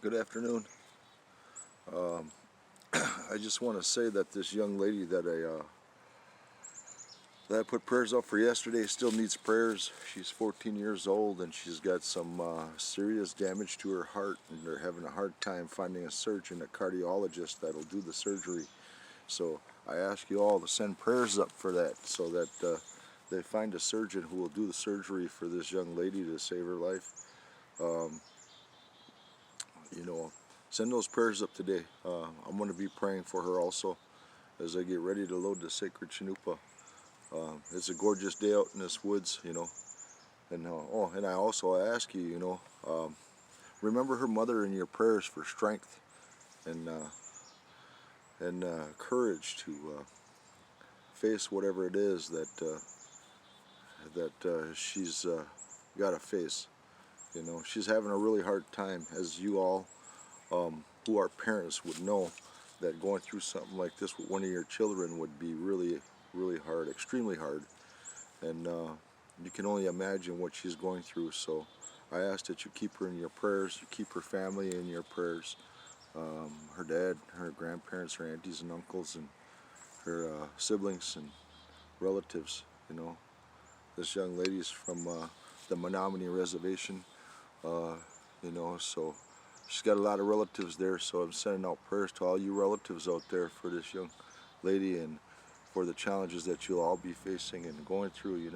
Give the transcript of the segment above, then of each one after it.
Good afternoon. Um, I just want to say that this young lady that I put prayers up for yesterday still needs prayers. She's 14 years old and she's got some serious damage to her heart, and they're having a hard time finding a surgeon, a cardiologist that'll do the surgery. So I ask you all to send prayers up for that, so that they find a surgeon who will do the surgery for this young lady to save her life. Um, you know, Send those prayers up today. I'm going to be praying for her also as I get ready to load the sacred Chinoopa. It's a gorgeous day out in this woods, and I also ask you, remember her mother in your prayers for strength and courage to face whatever it is that she's got to face. She's having a really hard time, as you all who are parents would know, that going through something like this with one of your children would be really, really hard, extremely hard. And you can only imagine what she's going through. So I ask that you keep her in your prayers, you keep her family in your prayers, her dad, her grandparents, her aunties and uncles, and her siblings and relatives. This young lady's from the Menominee Reservation, so she's got a lot of relatives there, so I'm sending out prayers to all you relatives out there for this young lady and for the challenges that you'll all be facing and going through.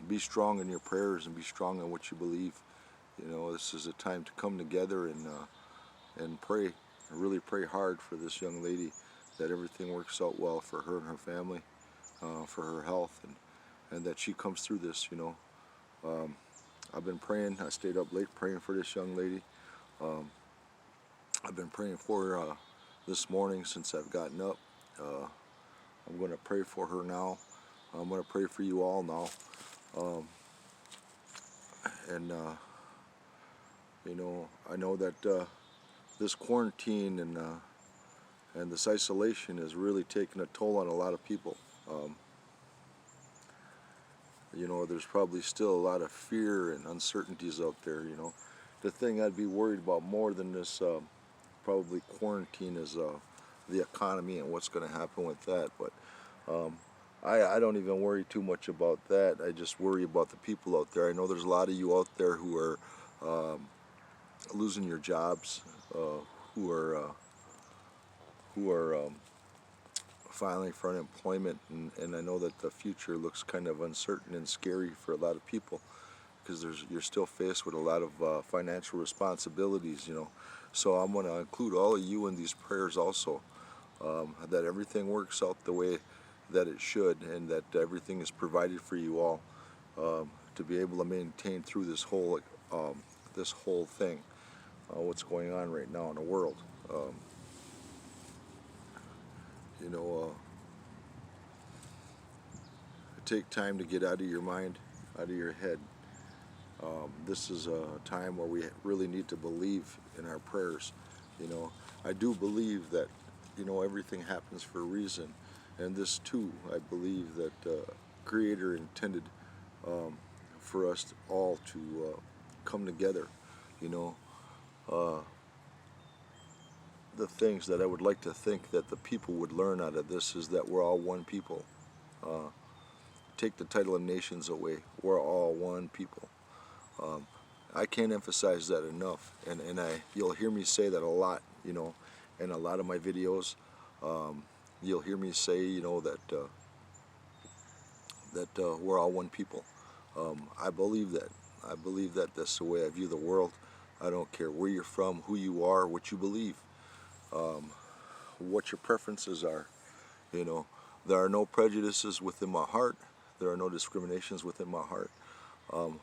Be strong in your prayers and be strong in what you believe. This is a time to come together and pray, and really pray hard for this young lady, that everything works out well for her and her family, for her health, and that she comes through this. Um, I've been praying. I stayed up late praying for this young lady. Um, I've been praying for her this morning since I've gotten up. I'm going to pray for her now. I'm going to pray for you all now. Um, and I know that this quarantine and this isolation is really taking a toll on a lot of people. There's probably still a lot of fear and uncertainties out there. The thing I'd be worried about more than this probably quarantine is the economy and what's going to happen with that. But um, I don't even worry too much about that. I just worry about the people out there. I know there's a lot of you out there who are losing your jobs, who are filing for unemployment, and I know that the future looks kind of uncertain and scary for a lot of people, because you're still faced with a lot of financial responsibilities. So I'm going to include all of you in these prayers also, that everything works out the way that it should, and that everything is provided for you all, to be able to maintain through this whole thing, what's going on right now in the world. Um, you know, Take time to get out of your mind, out of your head. This is a time where we really need to believe in our prayers. You know, I do believe that, everything happens for a reason. And this too, I believe that Creator intended um, for us all to come together. You know, uh, the things that I would like to think that the people would learn out of this is that we're all one people. Uh, Take the title of nations away. We're all one people. Um, I can't emphasize that enough, and you'll hear me say that a lot, in a lot of my videos. Um, you'll hear me say, that we're all one people. I believe that. I believe that. That's the way I view the world. I don't care where you're from, who you are, what you believe, um, what your preferences are. You know, there are no prejudices within my heart. There are no discriminations within my heart.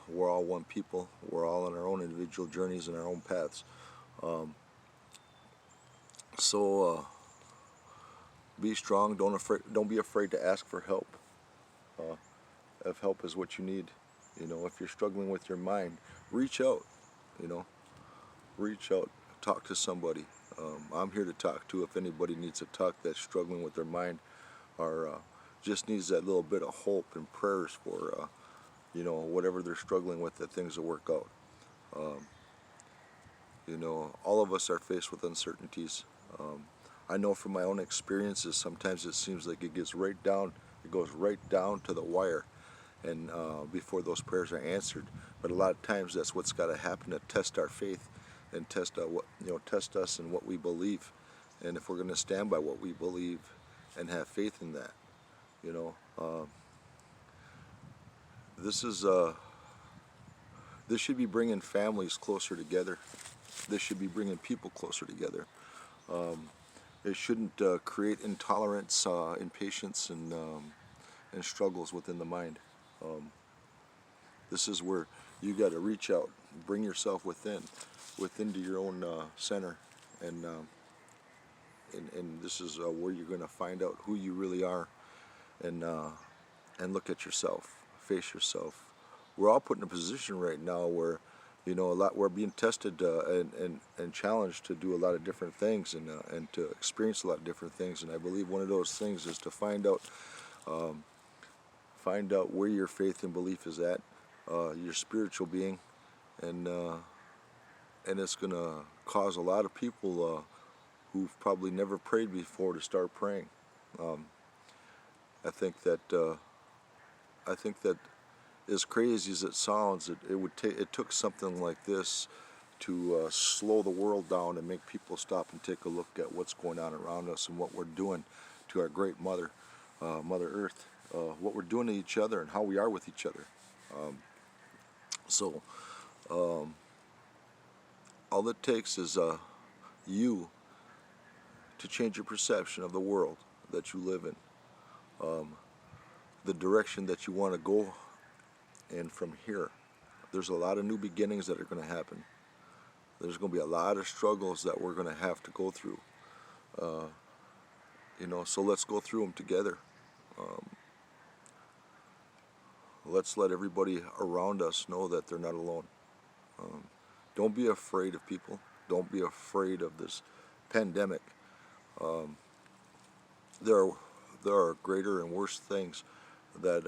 We're all one people. We're all on our own individual journeys and our own paths. Um, so be strong. Don't be afraid to ask for help. Uh, if help is what you need, if you're struggling with your mind, reach out. You know, reach out. Talk to somebody. I'm here to talk to if anybody needs to talk that's struggling with their mind, or just needs that little bit of hope and prayers for whatever they're struggling with, that things will work out. Um, You know, all of us are faced with uncertainties. I know from my own experiences, sometimes it seems like it goes right down to the wire, and before those prayers are answered. But a lot of times, that's what's got to happen to test our faith and test us and what we believe, and if we're going to stand by what we believe and have faith in that. You know, this is this should be bringing families closer together. This should be bringing people closer together. It shouldn't create intolerance, impatience, and struggles within the mind. This is where you got to reach out, bring yourself within to your own center, and this is where you're going to find out who you really are, and look at yourself, face yourself. We're all put in a position right now where, you know, we're being tested and challenged to do a lot of different things, and to experience a lot of different things. And I believe one of those things is to find out where your faith and belief is at, your spiritual being, and it's going to cause a lot of people who've probably never prayed before to start praying. I think that as crazy as it sounds, it took something like this to slow the world down and make people stop and take a look at what's going on around us and what we're doing to our great Mother Earth, what we're doing to each other and how we are with each other. So all it takes is you to change your perception of the world that you live in, the direction that you want to go. And from here, there's a lot of new beginnings that are going to happen. There's going to be a lot of struggles that we're going to have to go through. You know, so let's go through them together. Let's let everybody around us know that they're not alone. Don't be afraid of people. Don't be afraid of this pandemic. There are greater and worse things that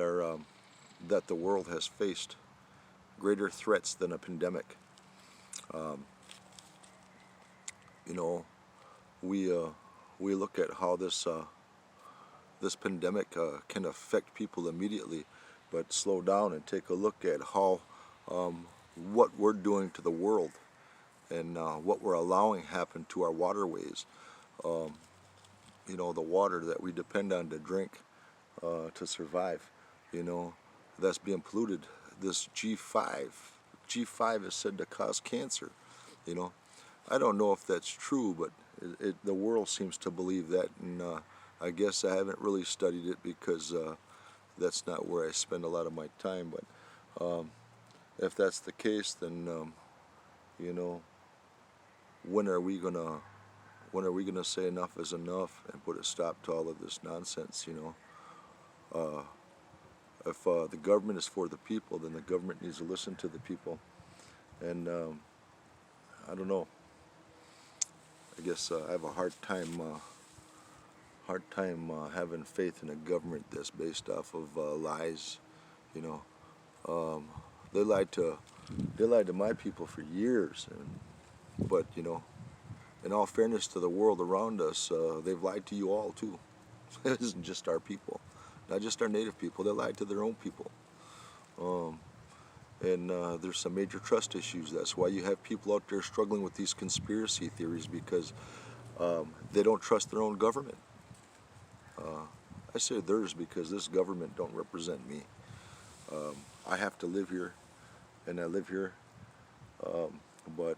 the world has faced, greater threats than a pandemic. You know, we look at how this pandemic can affect people immediately, but slow down and take a look at how what we're doing to the world, and what we're allowing happen to our waterways. You know, the water that we depend on to drink, to survive, you know, that's being polluted. This G5 is said to cause cancer. You know, I don't know if that's true, but the world seems to believe that, and I guess I haven't really studied it because that's not where I spend a lot of my time. But if that's the case, then you know, when are we gonna say enough is enough and put a stop to all of this nonsense? You know, if the government is for the people, then the government needs to listen to the people. And I don't know. I guess I have a hard time having faith in a government that's based off of lies. You know, they lied to my people for years, but you know, in all fairness to the world around us, they've lied to you all too. It isn't just our people, not just our native people. They lied to their own people. And there's some major trust issues. That's why you have people out there struggling with these conspiracy theories, because they don't trust their own government. I say theirs because this government don't represent me. I have to live here, and I live here, but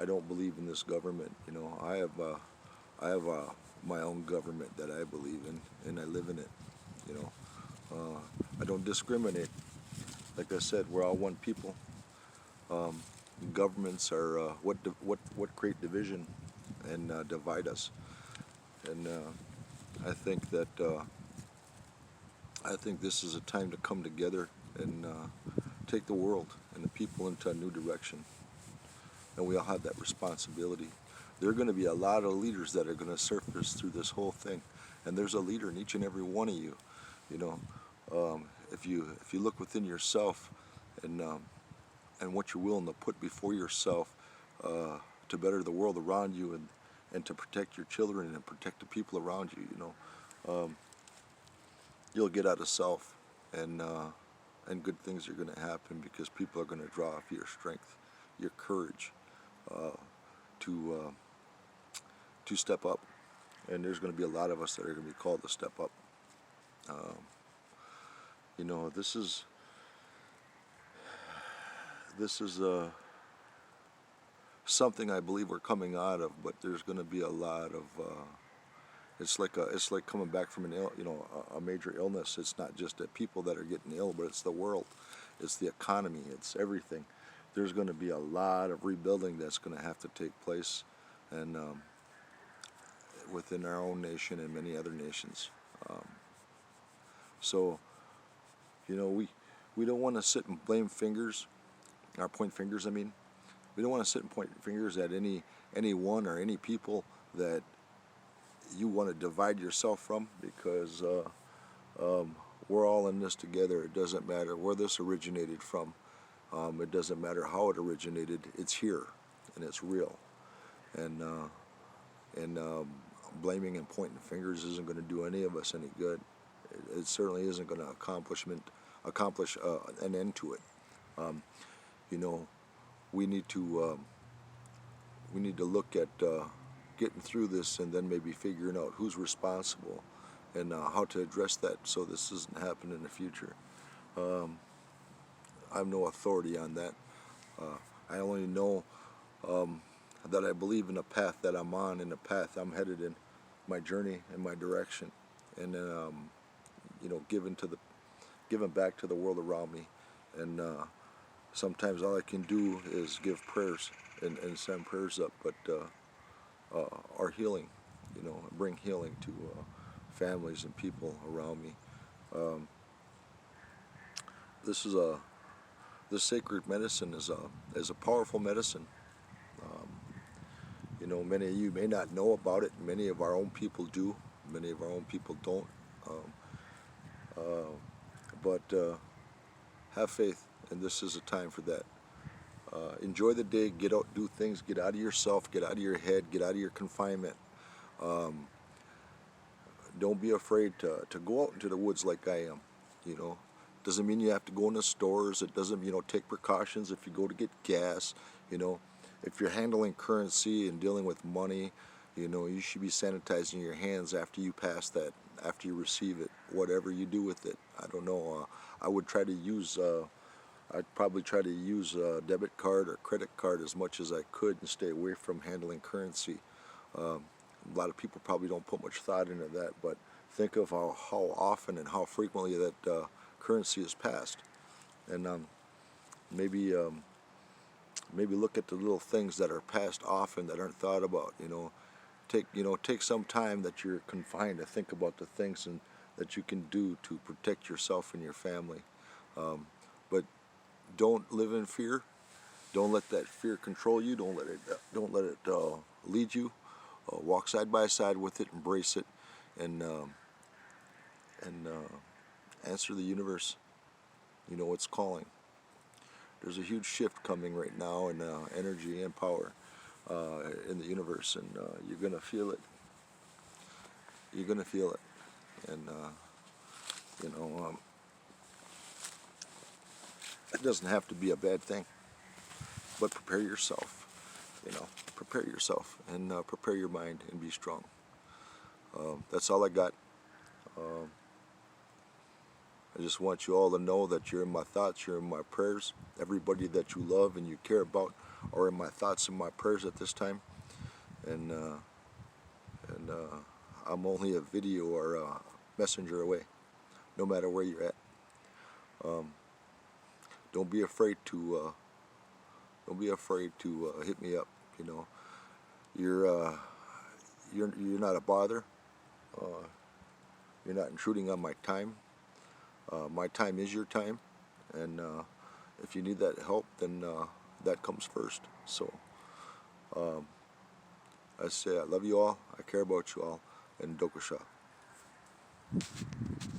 I don't believe in this government. You know, I have my own government that I believe in, and I live in it. You know, I don't discriminate. Like I said, we're all one people. Governments are what create division and divide us. And I think that this is a time to come together and take the world and the people into a new direction. And we all have that responsibility. There are going to be a lot of leaders that are going to surface through this whole thing, and there's a leader in each and every one of you. You know, if you look within yourself and what you're willing to put before yourself to better the world around you and to protect your children and protect the people around you. You'll get out of self, and good things are going to happen because people are going to draw off your strength, your courage to step up. And there's going to be a lot of us that are going to be called to step up. This is something I believe we're coming out of, but there's going to be a lot of. It's like coming back from a major illness. It's not just the people that are getting ill, but it's the world, it's the economy, it's everything. There's going to be a lot of rebuilding that's going to have to take place, and within our own nation and many other nations. So, we don't want to sit and blame fingers, or point fingers. I mean, we don't want to sit and point fingers at anyone or any people that you want to divide yourself from, because we're all in this together. It doesn't matter where this originated from. It doesn't matter how it originated. It's here, and it's real. And blaming and pointing fingers isn't going to do any of us any good. It certainly isn't going to accomplish an end to it. We need to look at getting through this, and then maybe figuring out who's responsible and how to address that so this doesn't happen in the future. I have no authority on that. I only know that I believe in the path that I'm on, in the path I'm headed in, my journey and my direction, and then giving back to the world around me. And sometimes all I can do is give prayers and send prayers up, but our healing, bring healing to families and people around me. This sacred medicine is a powerful medicine. Many of you may not know about it. Many of our own people do. Many of our own people don't. But have faith, and this is a time for that. Enjoy the day. Get out, do things. Get out of yourself. Get out of your head. Get out of your confinement. Don't be afraid to go out into the woods like I am. Doesn't mean you have to go in the stores. It doesn't, take precautions if you go to get gas. If you're handling currency and dealing with money, you should be sanitizing your hands after you pass that, after you receive it, whatever you do with it. I don't know. I'd probably try to use a debit card or credit card as much as I could and stay away from handling currency. A lot of people probably don't put much thought into that, but think of how often and how frequently that currency is passed. And maybe look at the little things that are passed often that aren't thought about. Take some time that you're confined to think about the things that you can do to protect yourself and your family. But don't live in fear. Don't let that fear control you. Don't let it lead you. Walk side by side with it, embrace it, and answer the universe. It's calling. There's a huge shift coming right now in energy and power in the universe, and you're gonna feel it. You're gonna feel it, and it doesn't have to be a bad thing, but prepare yourself. Prepare yourself and prepare your mind and be strong. That's all I got. I just want you all to know that you're in my thoughts, you're in my prayers. Everybody that you love and you care about are in my thoughts and my prayers at this time. And I'm only a video or a messenger away, no matter where you're at. Don't be afraid to hit me up. You're not a bother. You're not intruding on my time. My time is your time, and if you need that help, then that comes first. So I say I love you all, I care about you all, and Dokasha.